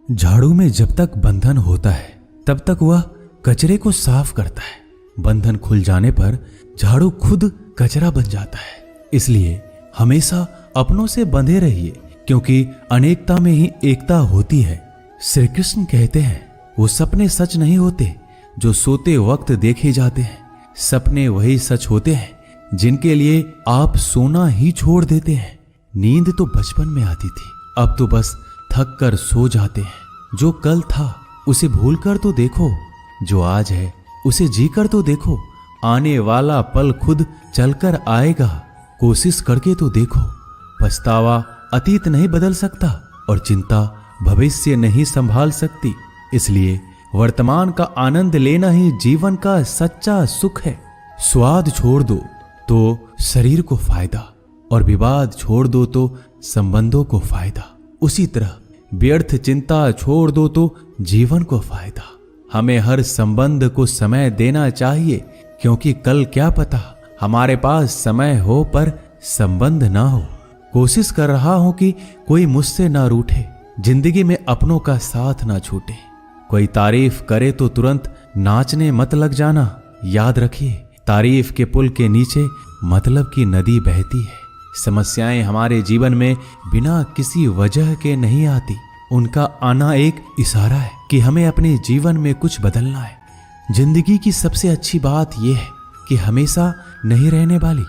झाड़ू में जब तक बंधन होता है तब तक वह कचरे को साफ करता है। बंधन खुल जाने पर झाड़ू खुद कचरा बन जाता है। इसलिए हमेशा अपनों से बंधे रहिए, क्योंकि अनेकता में ही एकता होती है। श्री कृष्ण कहते हैं, वो सपने सच नहीं होते जो सोते वक्त देखे जाते हैं। सपने वही सच होते हैं जिनके लिए आप सोना ही छोड़ देते हैं। नींद तो बचपन में आती थी, अब तो बस थक कर सो जाते हैं। जो कल था उसे भूल कर तो देखो, जो आज है उसे जी कर तो देखो। आने वाला पल खुद चलकर आएगा, कोशिश करके तो देखो। पछतावा अतीत नहीं बदल सकता और चिंता भविष्य नहीं संभाल सकती। इसलिए वर्तमान का आनंद लेना ही जीवन का सच्चा सुख है। स्वाद छोड़ दो तो शरीर को फायदा, और विवाद छोड़ दो तो संबंधों को फायदा। उसी तरह व्यर्थ चिंता छोड़ दो तो जीवन को फायदा। हमें हर संबंध को समय देना चाहिए, क्योंकि कल क्या पता हमारे पास समय हो पर संबंध ना हो। कोशिश कर रहा हूं कि कोई मुझसे ना रूठे, जिंदगी में अपनों का साथ ना छूटे। कोई तारीफ करे तो तुरंत नाचने मत लग जाना। याद रखिए, तारीफ के पुल के नीचे मतलब की नदी बहती है। समस्याएं हमारे जीवन में बिना किसी वजह के नहीं आती। उनका आना एक इशारा है कि हमें अपने जीवन में कुछ बदलना है। जिंदगी की सबसे अच्छी बात यह है कि हमेशा नहीं रहने वाली।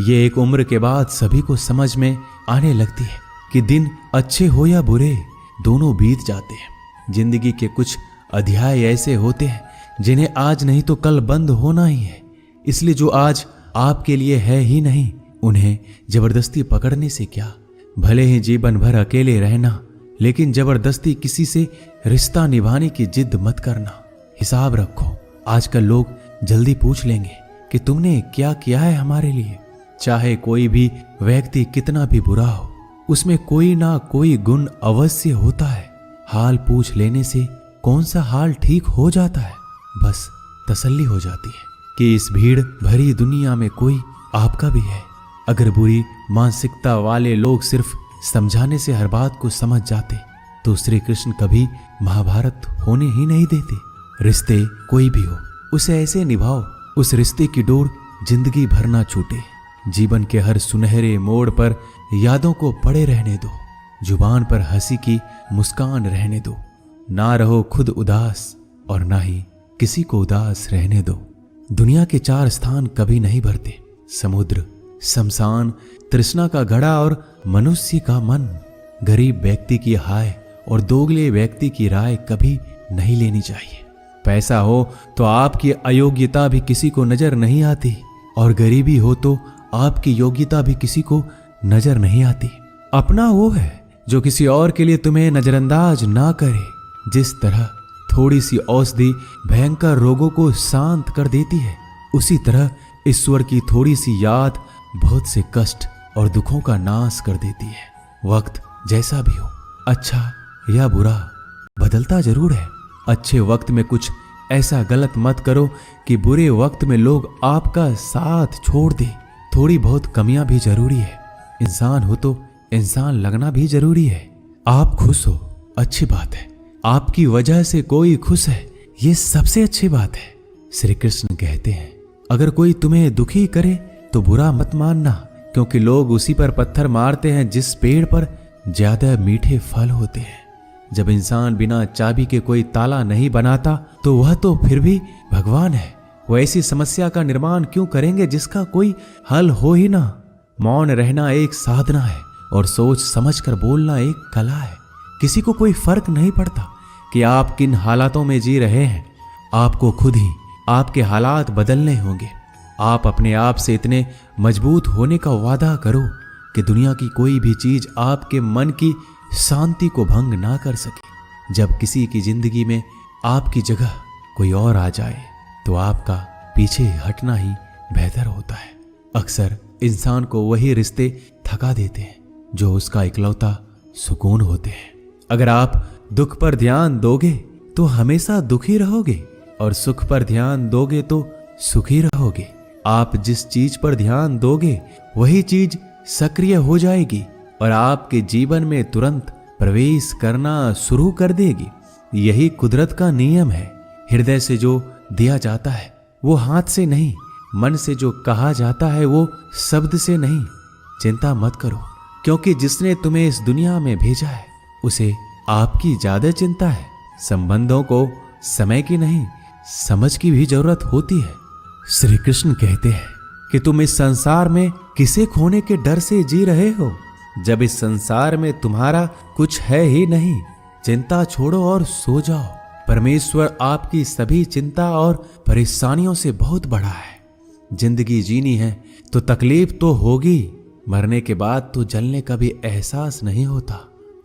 ये एक उम्र के बाद सभी को समझ में आने लगती है कि दिन अच्छे हो या बुरे, दोनों बीत जाते हैं। जिंदगी के कुछ अध्याय ऐसे होते हैं जिन्हें आज नहीं तो कल बंद होना ही है। इसलिए जो आज आपके लिए है ही नहीं, उन्हें जबरदस्ती पकड़ने से क्या। भले ही जीवन भर अकेले रहना, लेकिन जबरदस्ती किसी से रिश्ता निभाने की जिद मत करना। हिसाब रखो, आजकल लोग जल्दी पूछ लेंगे कि तुमने क्या किया है हमारे लिए। चाहे कोई भी व्यक्ति कितना भी बुरा हो, उसमें कोई ना कोई गुण अवश्य होता है। हाल पूछ लेने से कौन सा हाल ठीक हो जाता है। बस तसल्ली हो जाती है कि इस भीड़ भरी दुनिया में कोई आपका भी है। अगर बुरी मानसिकता वाले लोग सिर्फ समझाने से हर बात को समझ जाते तो श्री कृष्ण कभी महाभारत होने ही नहीं देते। रिश्ते कोई भी हो, उसे ऐसे निभाओ उस रिश्ते की डोर जिंदगी भर ना छूटे। जीवन के हर सुनहरे मोड़ पर यादों को पड़े रहने दो। जुबान पर हंसी की मुस्कान रहने दो। ना रहो खुद उदास और ना ही किसी को उदास रहने दो। दुनिया के 4 स्थान कभी नहीं भरते, समुद्र, शमशान, तृष्णा का घड़ा और मनुष्य का मन। गरीब व्यक्ति की हाय और दोगले व्यक्ति की राय कभी नहीं लेनी चाहिए। पैसा हो तो आपकी अयोग्यता भी किसी को नजर नहीं आती, और गरीबी हो तो आपकी योग्यता भी किसी को नजर नहीं आती। अपना वो है जो किसी और के लिए तुम्हें नजरअंदाज ना करे। जिस तरह थोड़ी सी औषधि भयंकर रोगों को शांत कर देती है, उसी तरह ईश्वर की थोड़ी सी याद बहुत से कष्ट और दुखों का नाश कर देती है। वक्त जैसा भी हो, अच्छा या बुरा, बदलता जरूर है। अच्छे वक्त में कुछ ऐसा गलत मत करो कि बुरे वक्त में लोग आपका साथ छोड़ दे। थोड़ी बहुत कमियां भी जरूरी है। इंसान हो तो इंसान लगना भी जरूरी है। आप खुश हो, अच्छी बात है। आपकी वजह से कोई खुश है, ये सबसे अच्छी बात है। श्री कृष्ण कहते हैं, अगर कोई तुम्हें दुखी करे तो बुरा मत मानना, क्योंकि लोग उसी पर पत्थर मारते हैं जिस पेड़ पर ज्यादा मीठे फल होते हैं। जब इंसान बिना चाबी के कोई ताला नहीं बनाता तो वह तो फिर भी भगवान है। वो ऐसी समस्या का निर्माण क्यों करेंगे जिसका कोई हल हो ही ना। मौन रहना एक साधना है और सोच समझकर बोलना एक कला है। किसी को कोई फर्क नहीं पड़ता कि आप किन हालातों में जी रहे हैं। आपको खुद ही आपके हालात बदलने होंगे। आप अपने आप से इतने मजबूत होने का वादा करो कि दुनिया की कोई भी चीज आपके मन की शांति को भंग ना कर सके। जब किसी की जिंदगी में आपकी जगह कोई और आ जाए तो आपका पीछे हटना ही बेहतर होता है। अक्सर इंसान को वही रिश्ते थका देते हैं जो उसका इकलौता सुकून होते हैं। अगर आप दुख पर ध्यान दोगे तो हमेशा दुखी रहोगे, और सुख पर ध्यान दोगे तो सुखी रहोगे। आप जिस चीज पर ध्यान दोगे वही चीज सक्रिय हो जाएगी और आपके जीवन में तुरंत प्रवेश करना शुरू कर देगी। यही कुदरत का नियम है। हृदय से जो दिया जाता है वो हाथ से नहीं, मन से जो कहा जाता है वो शब्द से नहीं। चिंता मत करो, क्योंकि जिसने तुम्हें इस दुनिया में भेजा है उसे आपकी ज्यादा चिंता है। संबंधों को समय की नहीं, समझ की भी जरूरत होती है। श्री कृष्ण कहते हैं कि तुम इस संसार में किसे खोने के डर से जी रहे हो, जब इस संसार में तुम्हारा कुछ है ही नहीं। चिंता छोड़ो और सो जाओ। परमेश्वर आपकी सभी चिंता और परेशानियों से बहुत बड़ा है। जिंदगी जीनी है तो तकलीफ तो होगी। मरने के बाद तो जलने का भी एहसास नहीं होता।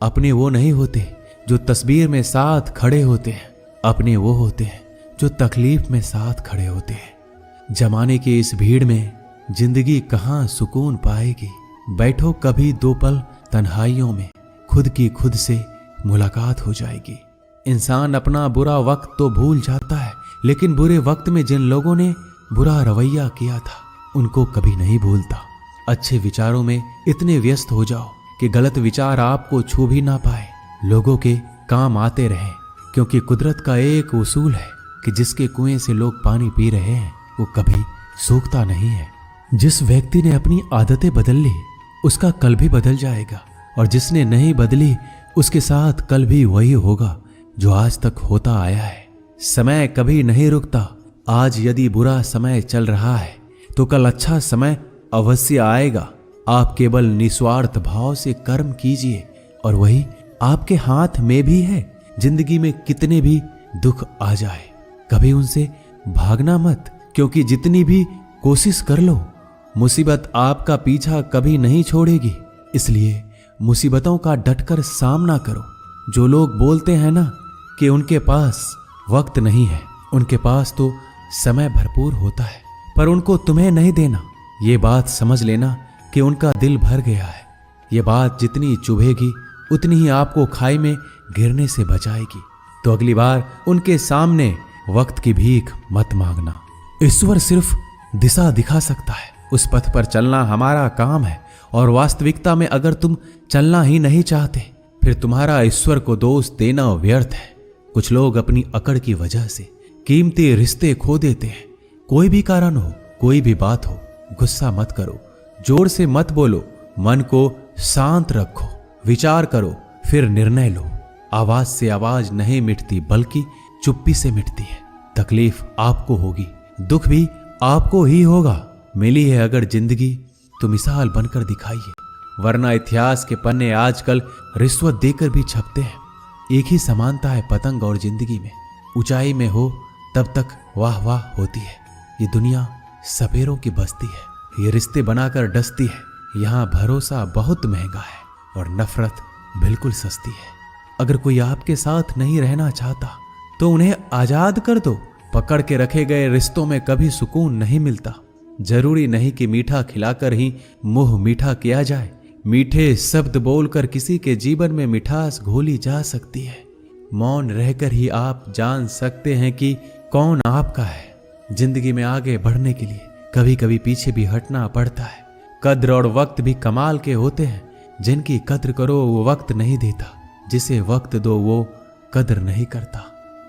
अपने वो नहीं होते जो तस्वीर में साथ खड़े होते हैं, अपने वो होते हैं जो तकलीफ में साथ खड़े होते हैं। जमाने की इस भीड़ में जिंदगी कहाँ सुकून पाएगी। बैठो कभी दो पल तन्हाइयों में, खुद की खुद से मुलाकात हो जाएगी। इंसान अपना बुरा वक्त तो भूल जाता है, लेकिन बुरे वक्त में जिन लोगों ने बुरा रवैया किया था उनको कभी नहीं भूलता। अच्छे विचारों में इतने व्यस्त हो जाओ कि गलत विचार आपको छू भी ना पाए। लोगों के काम आते रहें, क्योंकि कुदरत का एक उसूल है कि जिसके कुएं से लोग पानी पी रहे हैं वो कभी सूखता नहीं है। जिस व्यक्ति ने अपनी आदतें बदल ली उसका कल भी बदल जाएगा, और जिसने नहीं बदली उसके साथ कल भी वही होगा जो आज तक होता आया है। समय कभी नहीं रुकता। आज यदि बुरा समय चल रहा है तो कल अच्छा समय अवश्य आएगा। आप केवल निस्वार्थ भाव से कर्म कीजिए और वही आपके हाथ में भी है। जिंदगी में कितने भी दुख आ जाए कभी उनसे भागना मत, क्योंकि जितनी भी कोशिश कर लो मुसीबत आपका पीछा कभी नहीं छोड़ेगी। इसलिए मुसीबतों का डटकर सामना करो। जो लोग बोलते हैं ना कि उनके पास वक्त नहीं है, उनके पास तो समय भरपूर होता है, पर उनको तुम्हें नहीं देना। ये बात समझ लेना कि उनका दिल भर गया है। ये बात जितनी चुभेगी उतनी ही आपको खाई में गिरने से बचाएगी। तो अगली बार उनके सामने वक्त की भीख मत मांगना। ईश्वर सिर्फ दिशा दिखा सकता है, उस पथ पर चलना हमारा काम है। और वास्तविकता में अगर तुम चलना ही नहीं चाहते फिर तुम्हारा ईश्वर को दोष देना व्यर्थ है। कुछ लोग अपनी अकड़ की वजह से कीमती रिश्ते खो देते हैं। कोई भी कारण हो, कोई भी बात हो, गुस्सा मत करो, जोर से मत बोलो, मन को शांत रखो, विचार करो, फिर निर्णय लो। आवाज से आवाज नहीं मिटती बल्कि चुप्पी से मिटती है। तकलीफ आपको होगी, दुख भी आपको ही होगा। मिली है अगर जिंदगी तो मिसाल बनकर दिखाइए, वरना इतिहास के पन्ने आजकल रिश्वत देकर भी छपते हैं। एक ही समानता है पतंग और जिंदगी में। ऊंचाई में हो तब तक वाह वाह होती है। ये दुनिया सपेरों की बस्ती है, ये रिश्ते बनाकर डसती है। यहाँ भरोसा बहुत महंगा है और नफरत बिल्कुल सस्ती है। अगर कोई आपके साथ नहीं रहना चाहता तो उन्हें आजाद कर दो। पकड़ के रखे गए रिश्तों में कभी सुकून नहीं मिलता। जरूरी नहीं कि मीठा खिलाकर ही मुंह मीठा किया जाए। मीठे शब्द बोलकर किसी के जीवन में मिठास घोली जा सकती है। मौन रहकर ही आप जान सकते हैं कि कौन आपका है। जिंदगी में आगे बढ़ने के लिए कभी कभी पीछे भी हटना पड़ता है। कद्र और वक्त भी कमाल के होते हैं। जिनकी कद्र करो वो वक्त नहीं देता, जिसे वक्त दो वो कद्र नहीं करता।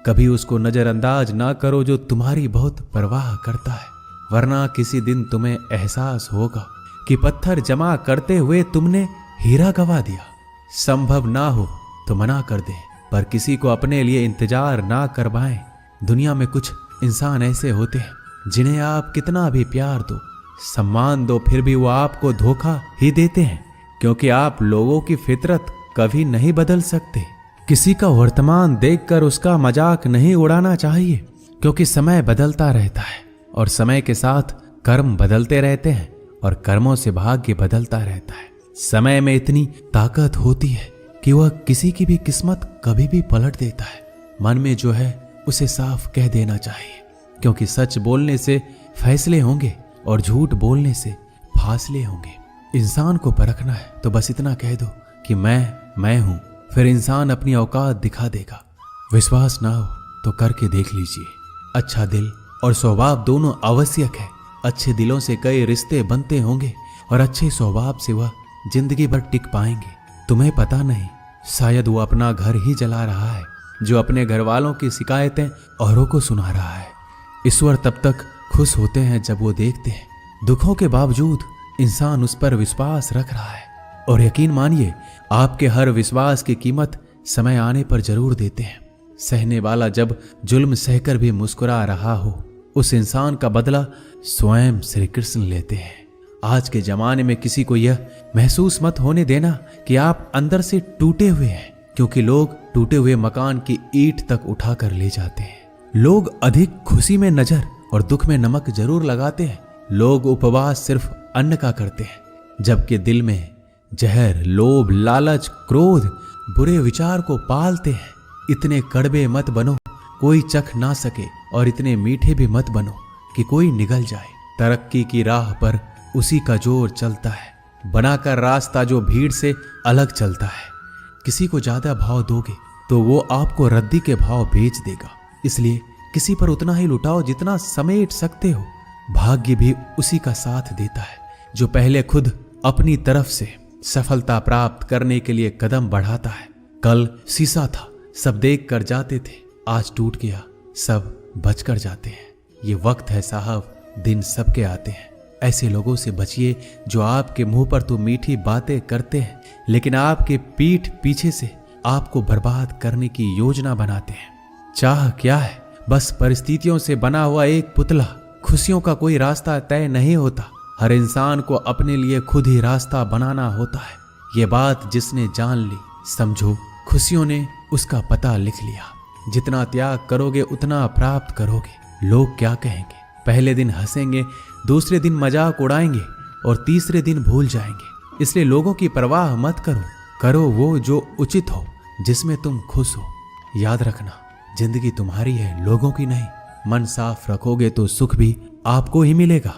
कभी उसको नजरअंदाज ना करो जो तुम्हारी बहुत परवाह करता है, वरना किसी दिन तुम्हें एहसास होगा कि पत्थर जमा करते हुए तुमने हीरा गवा दिया। संभव ना हो तो मना कर दे, पर किसी को अपने लिए इंतजार ना करवाएं। दुनिया में कुछ इंसान ऐसे होते हैं जिन्हें आप कितना भी प्यार दो, सम्मान दो, फिर भी वो आपको धोखा ही देते हैं, क्योंकि आप लोगों की फितरत कभी नहीं बदल सकते। किसी का वर्तमान देखकर उसका मजाक नहीं उड़ाना चाहिए, क्योंकि समय बदलता रहता है और समय के साथ कर्म बदलते रहते हैं और कर्मों से भाग्य बदलता रहता है। समय में इतनी ताकत होती है कि वह किसी की भी किस्मत कभी भी पलट देता है। मन में जो है उसे साफ कह देना चाहिए, क्योंकि सच बोलने से फैसले होंगे और झूठ बोलने से फासले होंगे। इंसान को परखना है तो बस इतना कह दो कि मैं हूं, फिर इंसान अपनी औकात दिखा देगा। विश्वास ना हो तो करके देख लीजिए। अच्छा दिल और स्वभाव दोनों आवश्यक है। अच्छे दिलों से कई रिश्ते बनते होंगे और अच्छे स्वभाव से वह जिंदगी भर टिक पाएंगे। तुम्हें पता नहीं शायद वो अपना घर ही जला रहा है, जो अपने घर वालों की शिकायतें औरों को सुना रहा है। ईश्वर तब तक खुश होते हैं जब वो देखते हैं दुखों के बावजूद इंसान उस पर विश्वास रख रहा है। और यकीन मानिए, आपके हर विश्वास की कीमत समय आने पर जरूर देते हैं। सहने वाला जब जुल्म सहकर भी मुस्कुरा रहा हो, उस इंसान का बदला स्वयं श्री कृष्ण लेते हैं। आज के जमाने में किसी को यह महसूस मत होने देना कि आप अंदर से टूटे हुए हैं, क्योंकि लोग टूटे हुए मकान की ईंट तक उठाकर ले जाते हैं। लोग अधिक खुशी में नजर और दुख में नमक जरूर लगाते हैं। लोग उपवास सिर्फ अन्न का करते हैं, जबकि दिल में जहर, लोभ, लालच, क्रोध, बुरे विचार को पालते हैं। इतने कड़वे मत बनो कोई चख ना सके, और इतने मीठे भी मत बनो कि कोई निगल जाए। तरक्की की राह पर उसी का जोर चलता है, बनाकर रास्ता जो भीड़ से अलग चलता है। किसी को ज्यादा भाव दोगे तो वो आपको रद्दी के भाव बेच देगा। इसलिए किसी पर उतना ही लुटाओ जितना समेट सकते हो। भाग्य भी उसी का साथ देता है जो पहले खुद अपनी तरफ से सफलता प्राप्त करने के लिए कदम बढ़ाता है। कल शीशा था, सब देख कर जाते थे, आज टूट गया, सब बचकर जाते हैं। ये वक्त है साहब, दिन सबके आते हैं। ऐसे लोगों से बचिए जो आपके मुंह पर तो मीठी बातें करते हैं, लेकिन आपके पीठ पीछे से आपको बर्बाद करने की योजना बनाते हैं। चाह क्या है? बस परिस्थितियों से बना हुआ एक पुतला। खुशियों का कोई रास्ता तय नहीं होता, हर इंसान को अपने लिए खुद ही रास्ता बनाना होता है। ये बात जिसने जान ली, समझो खुशियों ने उसका पता लिख लिया। जितना त्याग करोगे उतना प्राप्त करोगे। लोग क्या कहेंगे? पहले दिन हंसेंगे, दूसरे दिन मजाक उड़ाएंगे और तीसरे दिन भूल जाएंगे। इसलिए लोगों की परवाह मत करो, करो वो जो उचित हो, जिसमें तुम खुश हो। याद रखना, जिंदगी तुम्हारी है, लोगों की नहीं। मन साफ रखोगे तो सुख भी आपको ही मिलेगा।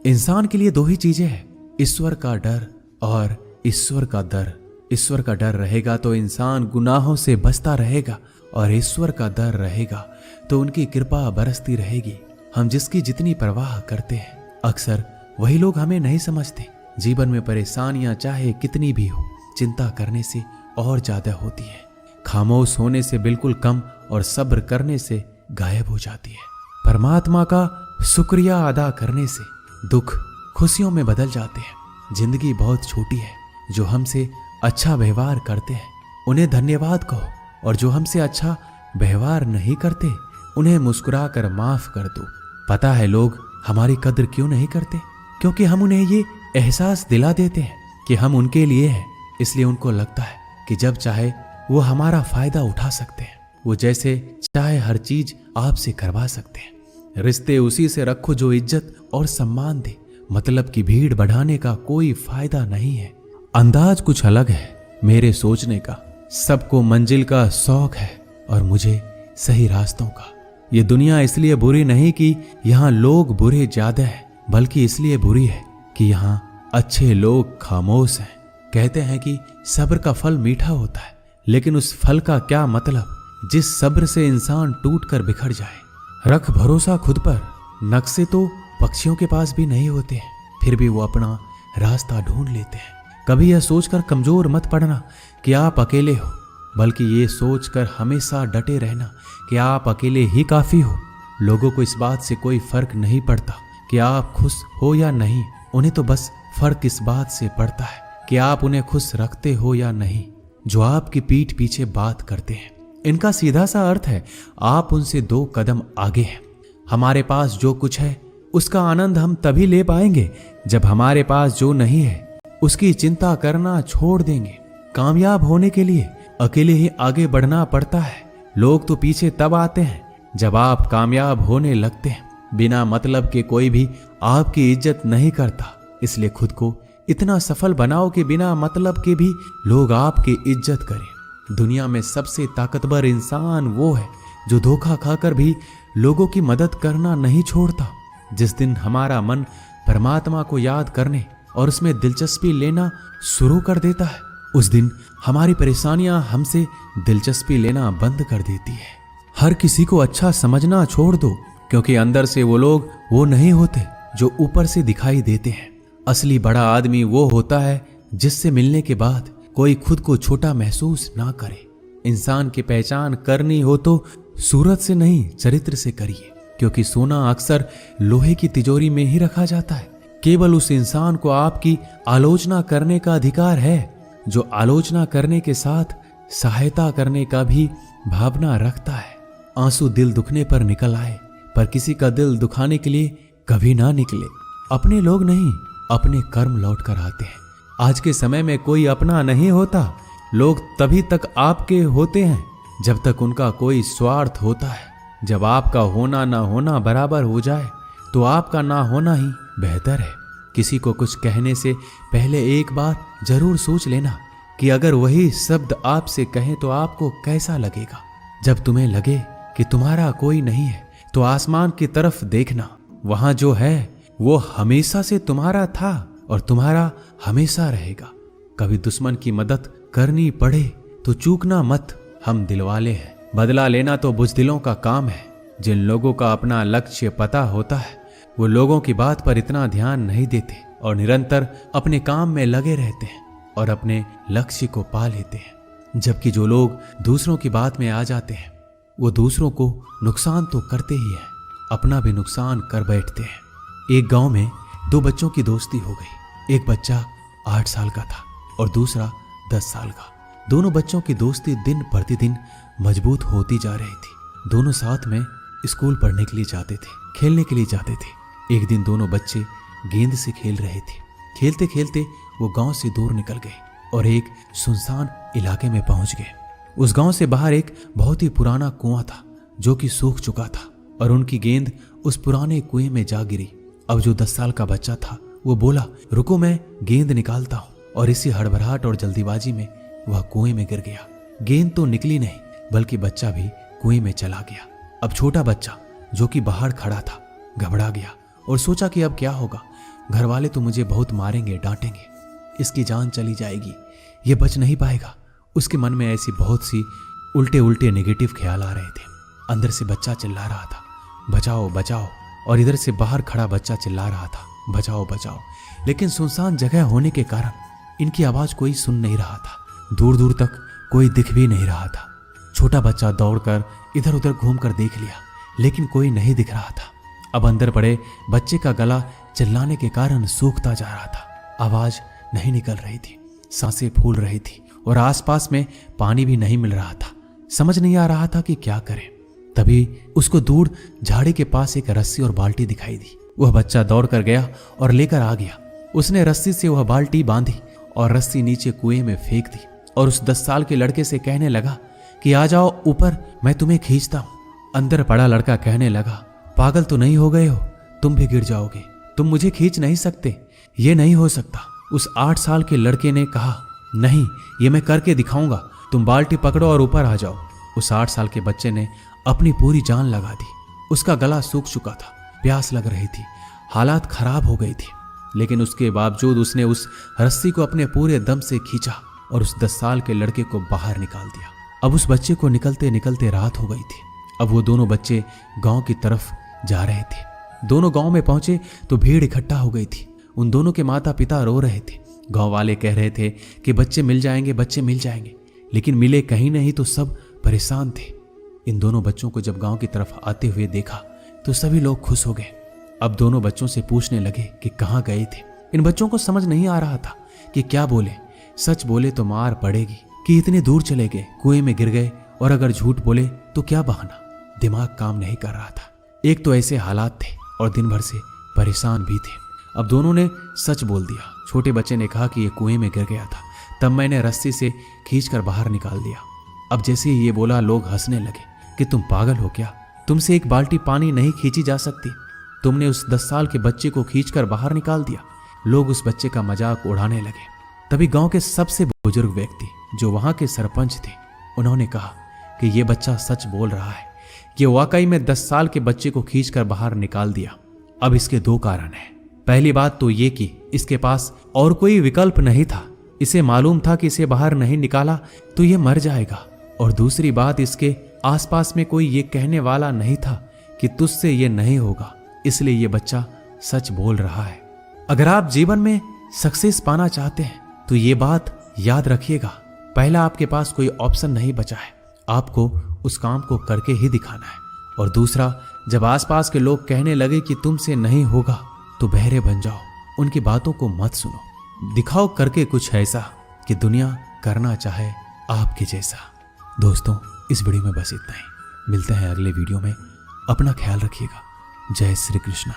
इंसान के लिए दो ही चीजें हैं, ईश्वर का डर और ईश्वर का दर। ईश्वर का डर रहेगा तो इंसान गुनाहों से बचता रहेगा, और ईश्वर का डर रहेगा तो उनकी कृपा बरसती रहेगी। हम जिसकी जितनी परवाह करते हैं, अक्सर वही लोग हमें नहीं समझते। जीवन में परेशानियां चाहे कितनी भी हो, चिंता करने से और ज्यादा होती है। खामोश होने से बिल्कुल कम और सब्र करने से गायब हो जाती है। परमात्मा का शुक्रिया अदा करने से दुख खुशियों में बदल जाते हैं। जिंदगी बहुत छोटी है, जो हमसे अच्छा व्यवहार करते हैं उन्हें धन्यवाद कहो, और जो हमसे अच्छा व्यवहार नहीं करते उन्हें मुस्कुरा कर माफ कर दो। पता है लोग हमारी कद्र क्यों नहीं करते? क्योंकि हम उन्हें ये एहसास दिला देते हैं कि हम उनके लिए हैं। इसलिए उनको लगता है कि जब चाहे वो हमारा फायदा उठा सकते हैं, वो जैसे चाहे हर चीज आपसे करवा सकते हैं। रिश्ते उसी से रखो जो इज्जत और सम्मान दे। मतलब की भीड़ बढ़ाने का कोई फायदा नहीं है। अंदाज कुछ अलग है मेरे सोचने का। सबको मंजिल का शौक है और मुझे सही रास्तों का। ये दुनिया इसलिए बुरी नहीं कि यहाँ लोग बुरे ज्यादा हैं, बल्कि इसलिए बुरी है कि यहाँ अच्छे लोग खामोश हैं। कहते हैं कि सब्र का फल मीठा होता है, लेकिन उस फल का क्या मतलब जिस सब्र से इंसान टूट कर बिखर जाए। रख भरोसा खुद पर। नक्शे तो पक्षियों के पास भी नहीं होते हैं, फिर भी वो अपना रास्ता ढूंढ लेते हैं। कभी यह सोचकर कमजोर मत पड़ना कि आप अकेले हो, बल्कि ये सोचकर हमेशा डटे रहना कि आप अकेले ही काफी हो। लोगों को इस बात से कोई फर्क नहीं पड़ता कि आप खुश हो या नहीं। उन्हें तो बस फर्क इस बात से पड़ता है कि आप उन्हें खुश रखते हो या नहीं, जो आपकी पीठ पीछे बात करते हैं। इनका सीधा सा अर्थ है, आप उनसे 2 कदम आगे हैं। हमारे पास जो कुछ है उसका आनंद हम तभी ले पाएंगे जब हमारे पास जो नहीं है उसकी चिंता करना छोड़ देंगे। कामयाब होने के लिए अकेले ही आगे बढ़ना पड़ता है। लोग तो पीछे तब आते हैं जब आप कामयाब होने लगते हैं। बिना मतलब के कोई भी आपकी इज्जत नहीं करता, इसलिए खुद को इतना सफल बनाओ कि बिना मतलब के भी लोग आपकी इज्जत करें। दुनिया में सबसे ताकतवर इंसान वो है जो धोखा खाकर भी लोगों की मदद करना नहीं छोड़ता। जिस दिन हमारा मन परमात्मा को याद करने और उसमें दिलचस्पी लेना शुरू कर देता है, उस दिन हमारी परेशानियां हमसे दिलचस्पी लेना बंद कर देती है। हर किसी को अच्छा समझना छोड़ दो, क्योंकि अंदर से वो लोग वो नहीं होते जो ऊपर से दिखाई देते हैं। असली बड़ा आदमी वो होता है जिससे मिलने के बाद कोई खुद को छोटा महसूस ना करे। इंसान की पहचान करनी हो तो सूरत से नहीं, चरित्र से करिए, क्योंकि सोना अक्सर लोहे की तिजोरी में ही रखा जाता है। केवल उस इंसान को आपकी आलोचना करने का अधिकार है जो आलोचना करने के साथ सहायता करने का भी भावना रखता है। आंसू दिल दुखने पर निकल आए, पर किसी का दिल दुखाने के लिए कभी ना निकले। अपने लोग नहीं, अपने कर्म लौट कर आते हैं। आज के समय में कोई अपना नहीं होता। लोग तभी तक आपके होते हैं जब तक उनका कोई स्वार्थ होता है। जब आपका होना ना होना बराबर हो जाए तो आपका ना होना ही बेहतर है। किसी को कुछ कहने से पहले एक बार जरूर सोच लेना कि अगर वही शब्द आपसे कहें तो आपको कैसा लगेगा। जब तुम्हें लगे कि तुम्हारा कोई नहीं है तो आसमान की तरफ देखना, वहां जो है वो हमेशा से तुम्हारा था और तुम्हारा हमेशा रहेगा। कभी दुश्मन की मदद करनी पड़े तो चूकना मत, हम दिलवाले हैं। बदला लेना तो बुज़दिलों का काम है। जिन लोगों का अपना लक्ष्य पता होता है वो लोगों की बात पर इतना ध्यान नहीं देते और निरंतर अपने काम में लगे रहते हैं और अपने लक्ष्य को पा लेते हैं। जबकि जो लोग दूसरों की बात में आ जाते हैं वो दूसरों को नुकसान तो करते ही हैं, अपना भी नुकसान कर बैठते हैं। एक गांव में दो बच्चों की दोस्ती हो गई। एक बच्चा 8 साल का था और दूसरा 10 साल का। दोनों बच्चों की दोस्ती दिन प्रतिदिन मजबूत होती जा रही थी। दोनों साथ में स्कूल पढ़ने के लिए जाते थे, खेलने के लिए जाते थे। एक दिन दोनों बच्चे गेंद से खेल रहे थे। खेलते खेलते वो गांव से दूर निकल गए और एक सुनसान इलाके में पहुंच गए। उस गांव से बाहर एक बहुत ही पुराना कुआं था जो कि सूख चुका था और उनकी गेंद उस पुराने कुएं में जा गिरी। अब जो 10 साल का बच्चा था वो बोला, रुको मैं गेंद निकालता हूं, और इसी हड़बड़ाहट और जल्दीबाजी में वह कुएं में गिर गया। गेंद तो निकली नहीं बल्कि बच्चा भी कुएं में चला गया। अब छोटा बच्चा जो कि बाहर खड़ा था घबरा गया और सोचा कि अब क्या होगा। घर वाले तो मुझे बहुत मारेंगे, डांटेंगे, इसकी जान चली जाएगी, ये बच नहीं पाएगा। उसके मन में ऐसी बहुत सी उल्टे उल्टे नेगेटिव ख्याल आ रहे थे। अंदर से बच्चा चिल्ला रहा था, बचाओ बचाओ, और इधर से बाहर खड़ा बच्चा चिल्ला रहा था, बचाओ बचाओ। लेकिन सुनसान जगह होने के कारण इनकी आवाज कोई सुन नहीं रहा था। दूर दूर तक कोई दिख भी नहीं रहा था। छोटा बच्चा दौड़कर इधर उधर घूमकर देख लिया, लेकिन कोई नहीं दिख रहा था। अब अंदर पड़े बच्चे का गला चिल्लाने के कारण सूखता जा रहा था। आवाज नहीं निकल रही थी, सांसें फूल रही थी और आसपास में पानी भी नहीं मिल रहा था। समझ नहीं आ रहा था कि क्या करे। तभी उसको दूर झाड़ी के पास एक रस्सी और बाल्टी दिखाई दी। वह बच्चा दौड़ कर गया और लेकर आ गया। उसने रस्सी से वह बाल्टी बांधी और रस्सी नीचे कुएं में फेंक दी और उस 10 साल के लड़के से कहने लगा कि आ जाओ ऊपर, मैं तुम्हें खींचता हूं। अंदर पड़ा लड़का कहने लगा, पागल तो नहीं हो गए हो, तुम भी गिर जाओगे, तुम मुझे खींच नहीं सकते, ये नहीं हो सकता। उस 8 साल के लड़के ने कहा, नहीं, ये मैं करके दिखाऊंगा, तुम बाल्टी पकड़ो और ऊपर आ जाओ। उस 8 साल के बच्चे ने अपनी पूरी जान लगा दी। उसका गला सूख चुका था, प्यास लग रही थी, हालात खराब हो गई थी, लेकिन उसके बावजूद उसने उस रस्सी को अपने पूरे दम से खींचा और उस 10 साल के लड़के को बाहर निकाल दिया। अब उस बच्चे को निकलते निकलते रात हो गई थी। अब वो दोनों बच्चे गांव की तरफ जा रहे थे। दोनों गांव में पहुंचे तो भीड़ इकट्ठा हो गई थी। उन दोनों के माता पिता रो रहे थे। गांव वाले कह रहे थे कि बच्चे मिल जाएंगे, बच्चे मिल जाएंगे, लेकिन मिले कहीं नहीं तो सब परेशान थे। इन दोनों बच्चों को जब गांव की तरफ आते हुए देखा तो सभी लोग खुश हो गए। अब दोनों बच्चों से पूछने लगे कि कहाँ गए थे। इन बच्चों को समझ नहीं आ रहा था कि क्या बोले। सच बोले तो मार पड़ेगी कि इतने दूर चले गए, कुएं में गिर गए, और अगर झूठ बोले तो क्या बहाना। दिमाग काम नहीं कर रहा था। एक तो ऐसे हालात थे और दिन भर से परेशान भी थे। अब दोनों ने सच बोल दिया। छोटे बच्चे ने कहा कि ये कुएं में गिर गया था, तब मैंने रस्सी से खींचकर बाहर निकाल दिया। अब जैसे ही ये बोला लोग हंसने लगे कि तुम पागल हो क्या, तुमसे एक बाल्टी पानी नहीं खींची जा सकती, तुमने उस 10 साल के बच्चे को खींचकर बाहर निकाल दिया। लोग उस बच्चे का मजाक उड़ाने लगे। तभी गांव के सबसे बुजुर्ग व्यक्ति जो वहां के सरपंच थे, उन्होंने कहा कि ये बच्चा सच बोल रहा है, ये वाकई में 10 साल के बच्चे को खींचकर बाहर निकाल दिया। अब इसके 2 कारण हैं। पहली बात तो ये कि इसके पास और कोई विकल्प नहीं था। इसे मालूम था कि इसे बाहर नहीं निकाला तो ये मर जाएगा। और दूसरी बात, इसके आसपास में कोई ये कहने वाला नहीं था कि तुझसे ये नहीं होगा, इसलिए ये बच्चा सच बोल रहा है। अगर आप जीवन में सक्सेस पाना चाहते हैं तो ये बात याद रखिएगा, पहला आपके पास कोई ऑप्शन नहीं बचा है, आपको उस काम को करके ही दिखाना है। और दूसरा, जब आसपास के लोग कहने लगे कि तुमसे नहीं होगा तो बहरे बन जाओ, उनकी बातों को मत सुनो, दिखाओ करके कुछ ऐसा कि दुनिया करना चाहे आपके जैसा। दोस्तों, इस वीडियो में बस इतना ही। मिलते हैं अगले वीडियो में। अपना ख्याल रखिएगा। जय श्री कृष्णा।